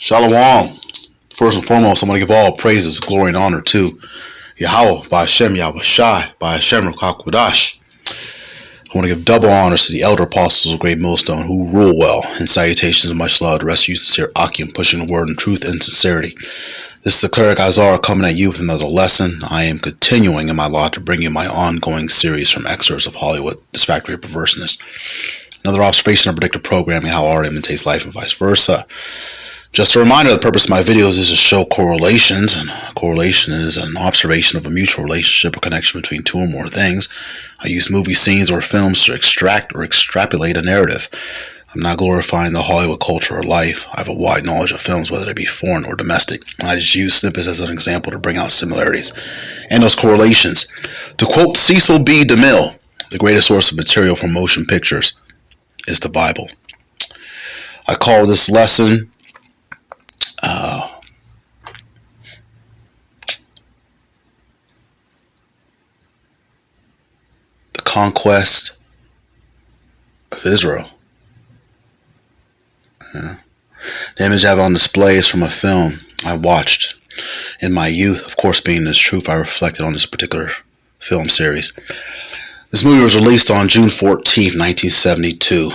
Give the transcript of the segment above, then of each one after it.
Shalom. First and foremost, I'm going to give all praises, glory, and honor to Yahweh, by Hashem, Yahweh Shai, by Hashem, Ruach. I want to give double honors to the elder apostles of Great Millstone who rule well, and salutations of much love to the rest of you sincere Akim, pushing the word in truth and sincerity. This is the cleric Azar coming at you with another lesson. I am continuing in my law to bring you my ongoing series from excerpts of Hollywood, This Factory of Perverseness. Another observation of predictive programming, how art imitates life and vice versa. Just a reminder, the purpose of my videos is to show correlations, and correlation is an observation of a mutual relationship or connection between two or more things. I use movie scenes or films to extract or extrapolate a narrative. I'm not glorifying the Hollywood culture or life. I have a wide knowledge of films, whether they be foreign or domestic. I just use snippets as an example to bring out similarities and those correlations. To quote Cecil B. DeMille, the greatest source of material for motion pictures is the Bible. I call this lesson the Conquest of Israel. The image I have on display is from a film I watched in my youth. Of course, being the truth, I reflected on this particular film series. This movie was released on June 14th, 1972.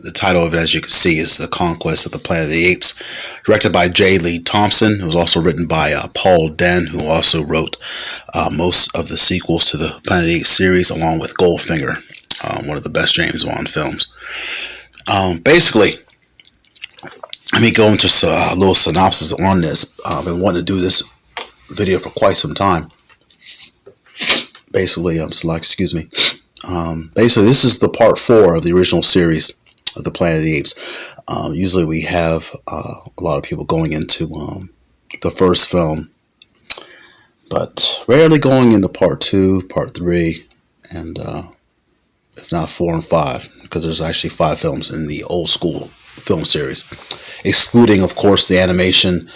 The title of it, as you can see, is The Conquest of the Planet of the Apes, directed by J. Lee Thompson. It was also written by Paul Den, who also wrote most of the sequels to the Planet of the Apes series, along with Goldfinger, one of the best James Bond films. Basically, let me go into a little synopsis on this. I've been wanting to do this video for quite some time. Basically, basically, this is the part 4 of the original series of the Planet of the Apes. Usually we have a lot of people going into the first film, but rarely going into part 2, part 3, and if not 4 and 5, because there's actually 5 films in the old school film series, excluding, of course, the animation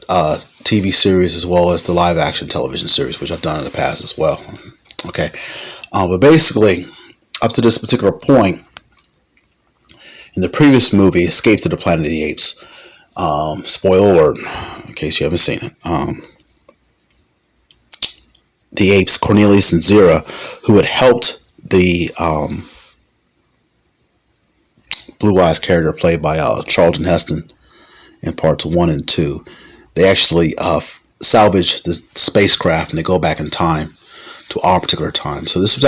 TV series as well as the live action television series, which I've done in the past as well. Okay, but basically, up to this particular point, in the previous movie, Escape to the Planet of the Apes, spoiler alert, in case you haven't seen it, the apes, Cornelius and Zira, who had helped the Blue Eyes character played by Charlton Heston in parts 1 and 2, they actually salvage the spacecraft and they go back in time to our particular time. So this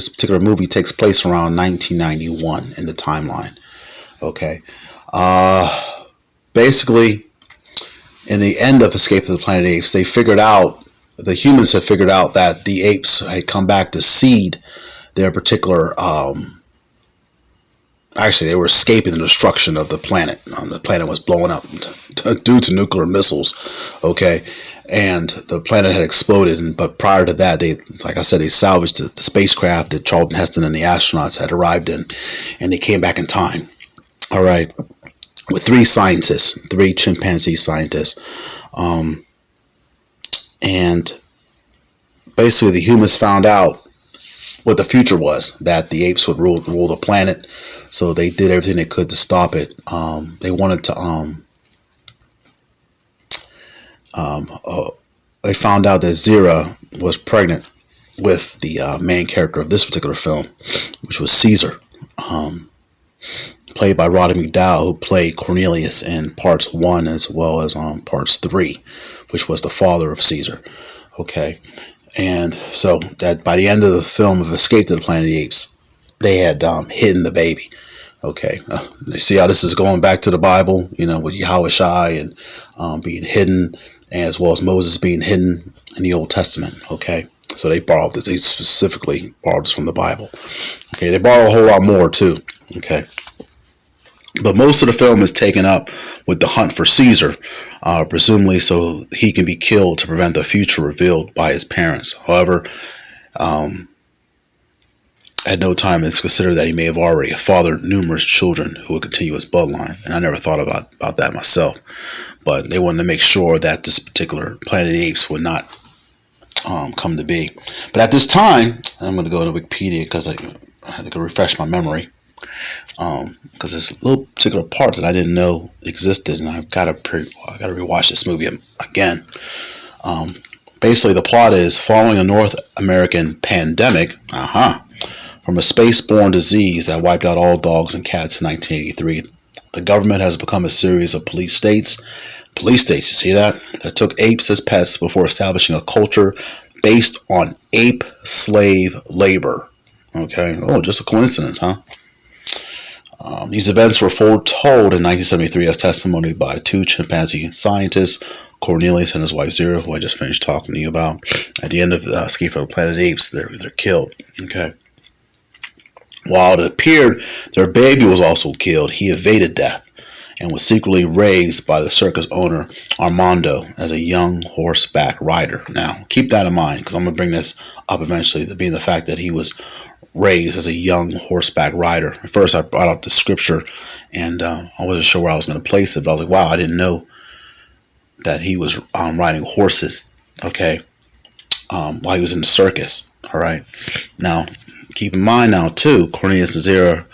particular movie takes place around 1991 in the timeline. Okay. Basically, in the end of Escape to the Planet of the Apes, the humans have figured out that the apes had come back to seed their particular, actually they were escaping the destruction of the planet. The planet was blowing up due to nuclear missiles. Okay. And the planet had exploded, but prior to that, like I said, they salvaged the spacecraft that Charlton Heston and the astronauts had arrived in, and they came back in time. All right, with 3 scientists, 3 chimpanzee scientists, and basically the humans found out what the future was, that the apes would rule the planet, so they did everything they could to stop it. They wanted to they found out that Zira was pregnant with the main character of this particular film, which was Caesar, played by Roddy McDowall, who played Cornelius in parts 1 as well as parts 3, which was the father of Caesar. Okay, and so that by the end of the film of Escape to the Planet of the Apes, they had hidden the baby. Okay, you see how this is going back to the Bible, with Yahweh Shai and being hidden, as well as Moses being hidden in the Old Testament. Okay, so they specifically borrowed this from the Bible. Okay, they borrow a whole lot more too. Okay, but most of the film is taken up with the hunt for Caesar, presumably so he can be killed to prevent the future revealed by his parents. However, at no time it's considered that he may have already fathered numerous children who would continue his bloodline. And I never thought about that myself. But they wanted to make sure that this particular Planet of the Apes would not come to be. But at this time, I'm going to go to Wikipedia because I had to refresh my memory. Because there's little particular parts that I didn't know existed, and I gotta rewatch this movie again. Um, Basically, the plot is following a North American pandemic, from a space-borne disease that wiped out all dogs and cats in 1983. The government has become a series of police states, you see that? That took apes as pets before establishing a culture based on ape slave labor. Okay. Oh, just a coincidence, huh? These events were foretold in 1973 as testimony by two chimpanzee scientists, Cornelius and his wife Zero, who I just finished talking to you about. At the end of Escape from the Planet of the Apes, they're killed. Okay. While it appeared their baby was also killed, he evaded death and was secretly raised by the circus owner Armando as a young horseback rider. Now, keep that in mind because I'm going to bring this up eventually, being the fact that he was raised as a young horseback rider. At first, I brought up the scripture and I wasn't sure where I was going to place it, but I was like, wow, I didn't know that he was riding horses, okay, while he was in the circus. All right. Now, keep in mind now, too, Cornelius and Zero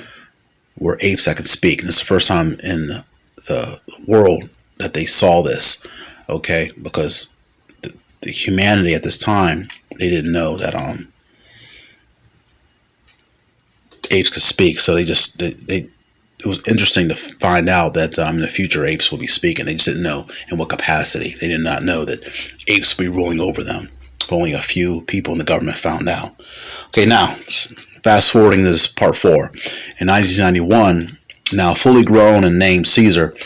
were apes that could speak. And it's the first time in the world that they saw this, okay, because the humanity at this time, they didn't know that apes could speak. So it was interesting to find out that in the future apes will be speaking. They just didn't know in what capacity. They did not know that apes would be ruling over them. Only a few people in the government found out. Okay, now fast forwarding to this part 4. In 1991, now fully grown and named Caesar,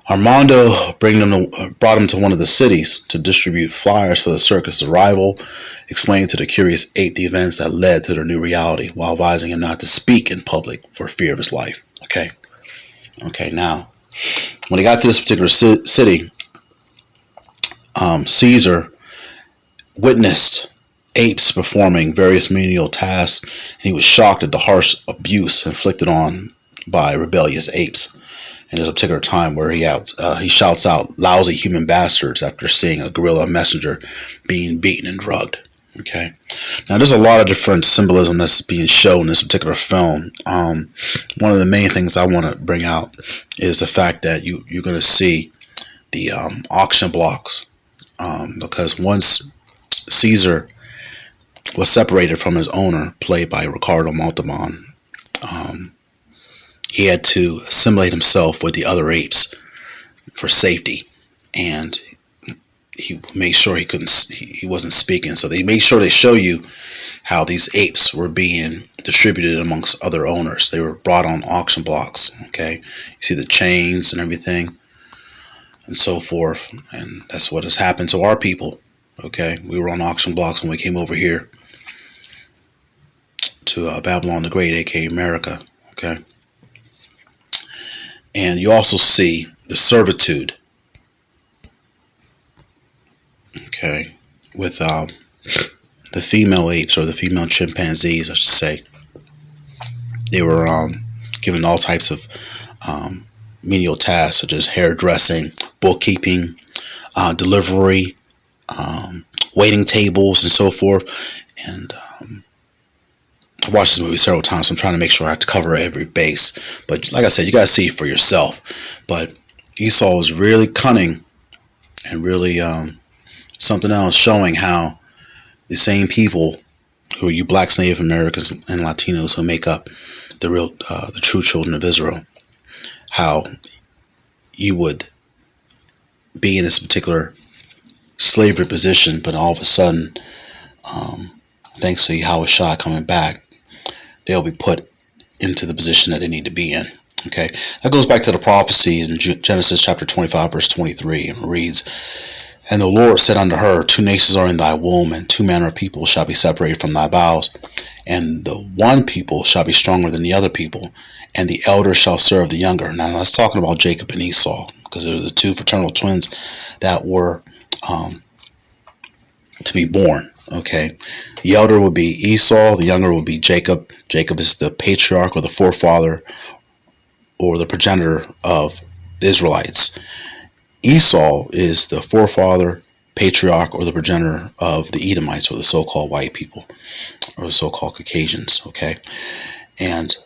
Armando brought him to one of the cities to distribute flyers for the circus arrival, explaining to the curious ape the events that led to their new reality, while advising him not to speak in public for fear of his life. Okay. Now, when he got to this particular city, Caesar witnessed apes performing various menial tasks, and he was shocked at the harsh abuse inflicted on by rebellious apes. And there's a particular time where he shouts out "lousy human bastards" after seeing a gorilla messenger being beaten and drugged. Okay. Now there's a lot of different symbolism that's being shown in this particular film. One of the main things I want to bring out is the fact that you're going to see the auction blocks, because once Caesar was separated from his owner, played by Ricardo Montalban, he had to assimilate himself with the other apes for safety, and he made sure he wasn't speaking. So they made sure they show you how these apes were being distributed amongst other owners. They were brought on auction blocks. Okay, you see the chains and everything, and so forth, and that's what has happened to our people. Okay, we were on auction blocks when we came over here to Babylon the Great, aka America. Okay. And you also see the servitude, okay, with the female apes, or the female chimpanzees, I should say. They were given all types of menial tasks, such as hairdressing, bookkeeping, delivery, waiting tables, and so forth. And I watched this movie several times, so I'm trying to make sure I have to cover every base. But like I said, you got to see it for yourself. But Esau was really cunning and really something else, showing how the same people who are you blacks, Native Americans, and Latinos who make up the true children of Israel, how you would be in this particular slavery position, but all of a sudden, thanks to Yahweh coming back, they'll be put into the position that they need to be in. Okay, that goes back to the prophecies in Genesis chapter 25, verse 23, and it reads, "And the Lord said unto her, 2 nations are in thy womb, and 2 manner of people shall be separated from thy bowels. And the one people shall be stronger than the other people, and the elder shall serve the younger." Now that's talking about Jacob and Esau, because they were the 2 fraternal twins that were to be born. Okay, the elder would be Esau, the younger would be Jacob. Jacob is the patriarch, or the forefather, or the progenitor of the Israelites. Esau is the forefather, patriarch, or the progenitor of the Edomites, or the so-called white people, or the so-called Caucasians. Okay, and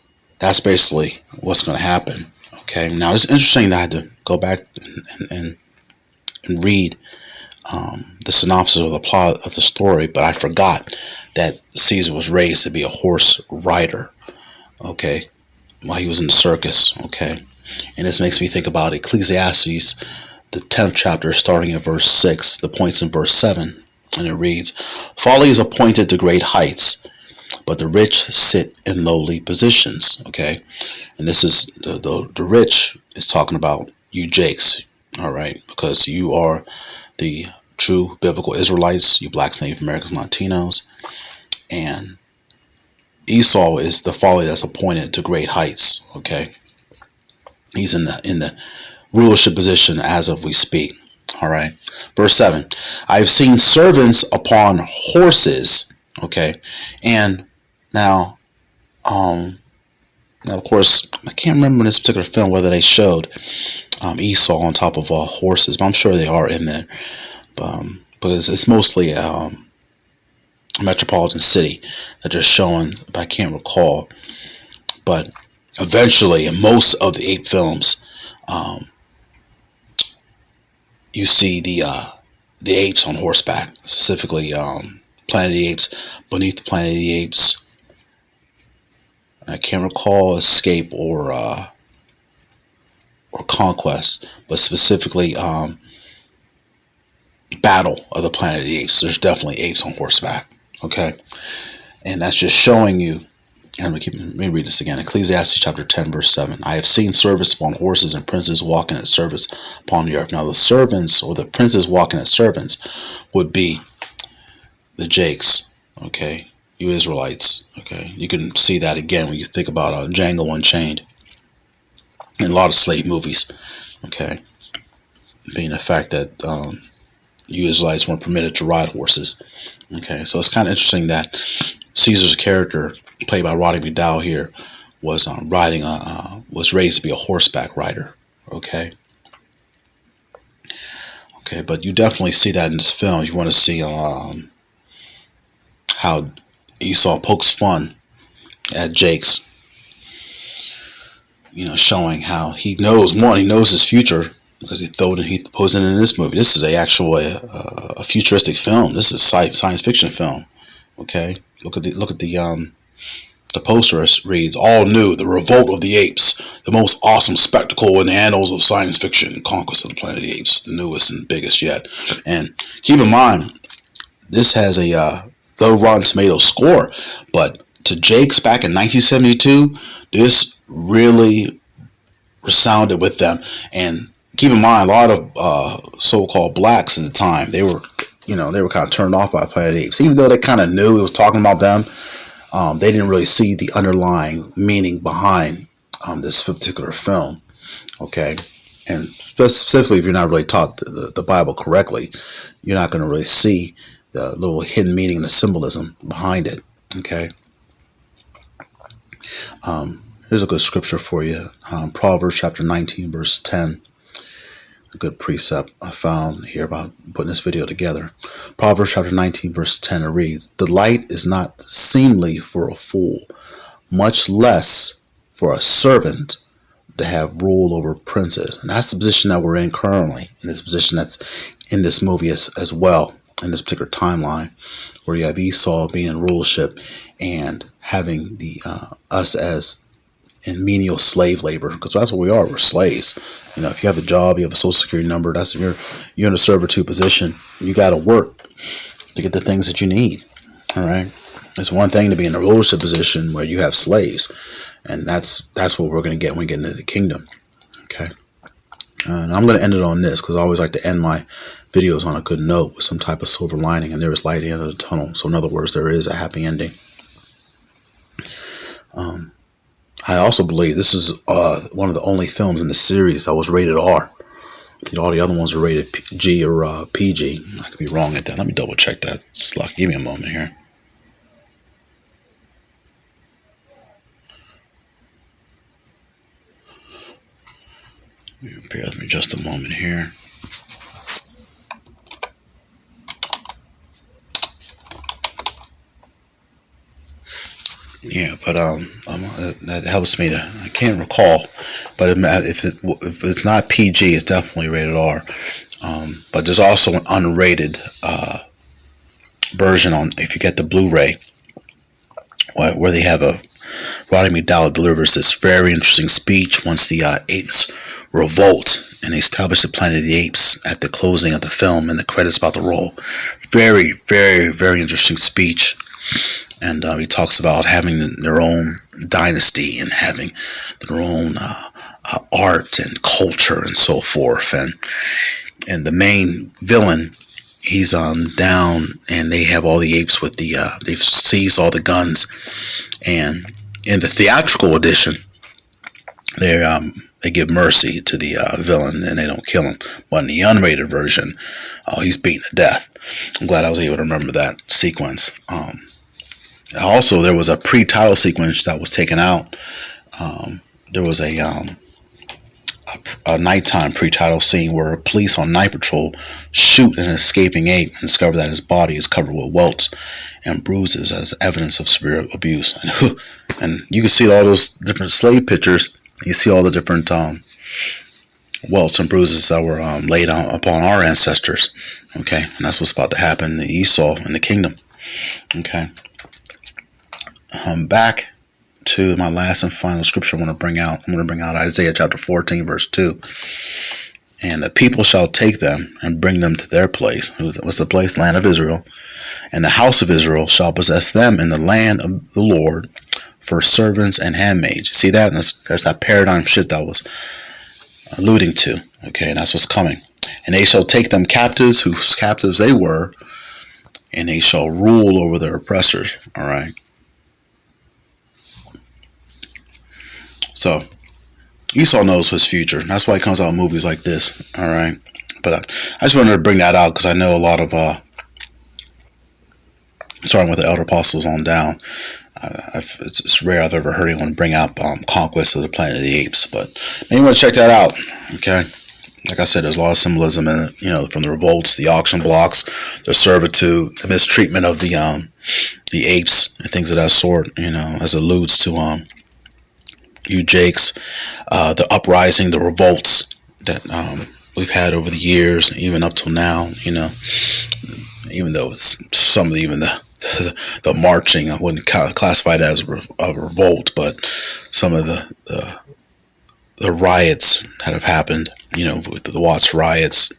That's basically what's going to happen. Okay. Now it's interesting that I had to go back and read the synopsis of the plot of the story, but I forgot that Caesar was raised to be a horse rider. Okay, while he was in the circus. Okay, and this makes me think about Ecclesiastes, the 10th chapter, starting at verse 6. The point's in verse 7, and it reads, "Folly is appointed to great heights, but the rich sit in lowly positions." Okay, and this is the rich is talking about you Jakes. All right, because you are the true biblical Israelites, you blacks, Native Americans, Latinos, and Esau is the folly that's appointed to great heights. Okay, he's in the rulership position as of we speak. All right, verse 7. "I have seen servants upon horses." Okay, and now, now of course, I can't remember in this particular film whether they showed Esau on top of horses, but I'm sure they are in there. Because it's mostly a metropolitan city that they're showing, but I can't recall. But eventually, in most of the ape films, you see the apes on horseback, specifically Planet of the Apes, Beneath the Planet of the Apes. I can't recall Escape or Conquest, but specifically Battle of the Planet of the Apes. There's definitely apes on horseback. Okay, and that's just showing you. And let me read this again. Ecclesiastes chapter 10, verse 7. "I have seen servants upon horses and princes walking as servants upon the earth." Now the servants or the princes walking as servants would be the Jakes. Okay, you Israelites. Okay, you can see that again when you think about Django Unchained and a lot of slave movies. Okay, being the fact that you Israelites weren't permitted to ride horses. Okay, so it's kind of interesting that Caesar's character, played by Roddy McDowall here, was was raised to be a horseback rider. Okay, but you definitely see that in this film. You want to see how Esau pokes fun at Jake's, showing how he knows his future. Because he posed it in this movie. This is a futuristic film. This is science fiction film. Okay, look at the poster. Reads, "All new: The Revolt of the Apes, the most awesome spectacle in the annals of science fiction. Conquest of the Planet of the Apes, the newest and biggest yet." And keep in mind, this has a low Rotten Tomatoes score, but to Jake's back in 1972, this really resounded with them. And keep in mind, a lot of so-called blacks at the time, they were kind of turned off by Planet of the Apes. Even though they kind of knew it was talking about them, they didn't really see the underlying meaning behind this particular film. Okay, and specifically, if you're not really taught the Bible correctly, you're not going to really see the little hidden meaning and the symbolism behind it. Okay. Here's a good scripture for you. Proverbs chapter 19, verse 10. A good precept I found here about putting this video together. Proverbs chapter 19, verse 10, it reads, "Delight is not seemly for a fool, much less for a servant to have rule over princes." And that's the position that we're in currently, in this position that's in this movie as well, in this particular timeline, where you have Esau being in rulership and having us as in menial slave labor, because that's what we are. We're slaves. If you have a job, you have a social security number, that's you're in a servitude position. You got to work to get the things that you need. All right. It's one thing to be in a rulership position where you have slaves, and that's what we're going to get when we get into the kingdom. Okay. And I'm going to end it on this, because I always like to end my videos on a good note with some type of silver lining, and there is light at the end of the tunnel. So in other words, there is a happy ending. I also believe this is one of the only films in the series that was rated R. All the other ones were rated G or PG. I could be wrong at that. Let me double check that. Give me a moment here. Bear with me just a moment here. Yeah, but that helps me to. I can't recall, but if it's not PG, it's definitely rated R. But there's also an unrated version on if you get the Blu-ray, where they have a Roddy McDowall delivers this very interesting speech once the apes revolt and they establish the Planet of the Apes at the closing of the film and the credits about to roll. Very, very, very interesting speech. And he talks about having their own dynasty and having their own art and culture and so forth. And the main villain, he's down, and they have all the apes with the they've seized all the guns. And in the theatrical edition, they give mercy to the villain and they don't kill him. But in the unrated version, he's beaten to death. I'm glad I was able to remember that sequence. Also, there was a pre-title sequence that was taken out. There was a nighttime pre-title scene where police on night patrol shoot an escaping ape and discover that his body is covered with welts and bruises as evidence of severe abuse. And you can see all those different slave pictures. You see all the different welts and bruises that were laid upon our ancestors. Okay, and that's what's about to happen to Esau in the kingdom. Okay. Back to my last and final scripture I'm going to bring out. I'm going to bring out Isaiah chapter 14, verse 2. And the people shall take them and bring them to their place. What's the place? Land of Israel. And the house of Israel shall possess them in the land of the Lord for servants and handmaids. See that? There's that paradigm shift that I was alluding to. Okay, and that's what's coming. And they shall take them captives, whose captives they were, and they shall rule over their oppressors. All right. So Esau knows his future. That's why he comes out with movies like this. All right. But I just wanted to bring that out because I know a lot of, starting with the elder apostles on down, it's rare I've ever heard anyone bring out Conquest of the Planet of the Apes. But maybe you want to check that out. Okay. Like I said, there's a lot of symbolism in it, from the revolts, the auction blocks, the servitude, the mistreatment of the apes and things of that sort, as alludes to, you Jakes, the uprising, the revolts that we've had over the years, even up till now, even though it's some of the marching, I wouldn't classify it as a revolt, but some of the riots that have happened, with the Watts riots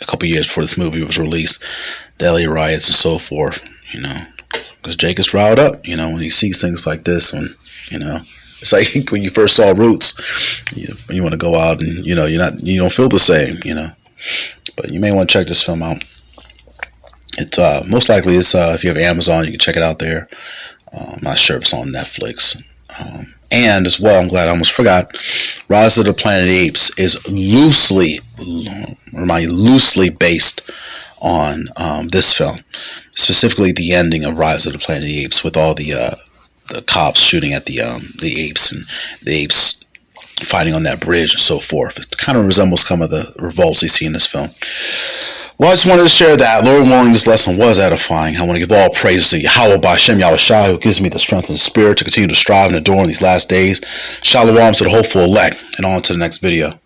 a couple years before this movie was released, the LA riots and so forth, because Jake is riled up, when he sees things like this, it's like when you first saw Roots, you want to go out and, you don't feel the same, but you may want to check this film out. It's most likely if you have Amazon, you can check it out there. I'm not sure if it's on Netflix. And as well, I'm glad I almost forgot, Rise of the Planet of the Apes is loosely based on this film, specifically the ending of Rise of the Planet of the Apes with all the cops shooting at the apes and the apes fighting on that bridge and so forth. It kind of resembles some of the revolts you see in this film. Well, I just wanted to share that. Lord willing, this lesson was edifying. I want to give all praises to Yahweh by Hashem Yahushua, who gives me the strength and the spirit to continue to strive and adore in these last days. Shalom to the hopeful elect, and on to the next video.